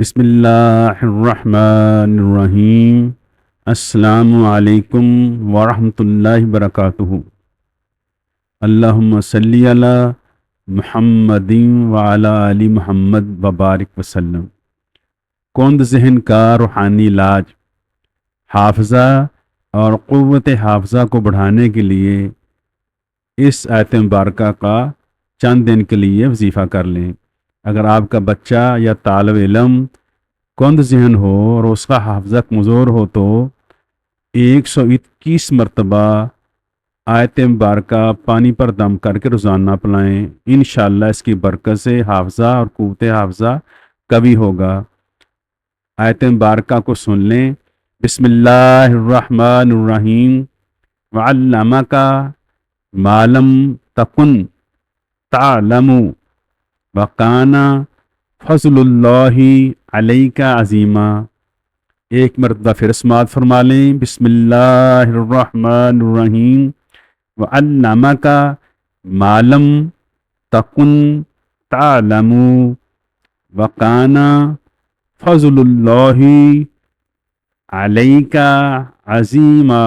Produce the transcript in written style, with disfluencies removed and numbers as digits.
بسم اللہ الرحمن الرحیم۔ السلام علیکم ورحمۃ اللہ وبرکاتہ۔ اللہم صلی علی محمد وعلی آل محمد وبارک وسلم۔ کند ذہن کا روحانی علاج، حافظہ اور قوت حافظہ کو بڑھانے کے لیے اس آیت مبارکہ کا چند دن کے لیے وظیفہ کر لیں۔ اگر آپ کا بچہ یا طالب علم کند ذہن ہو اور اس کا حافظہ کمزور ہو تو 121 مرتبہ آیت مبارکہ پانی پر دم کر کے روزانہ پلائیں۔ انشاءاللہ اس کی برکت سے حافظہ اور قوت حافظہ کبھی ہوگا۔ آیت مبارکہ کو سن لیں۔ بسم اللہ الرحمن الرحیم۔ وعلمک ما لم تکن تعلم وکان فضل اللہ علیک عظیما۔ ایک مرتبہ پھر سماعت فرما لیں۔ بسم اللہ الرحمن الرحیم۔ وعلمک ما لم تکن تعلم وکان فضل اللہ علیک عظیما۔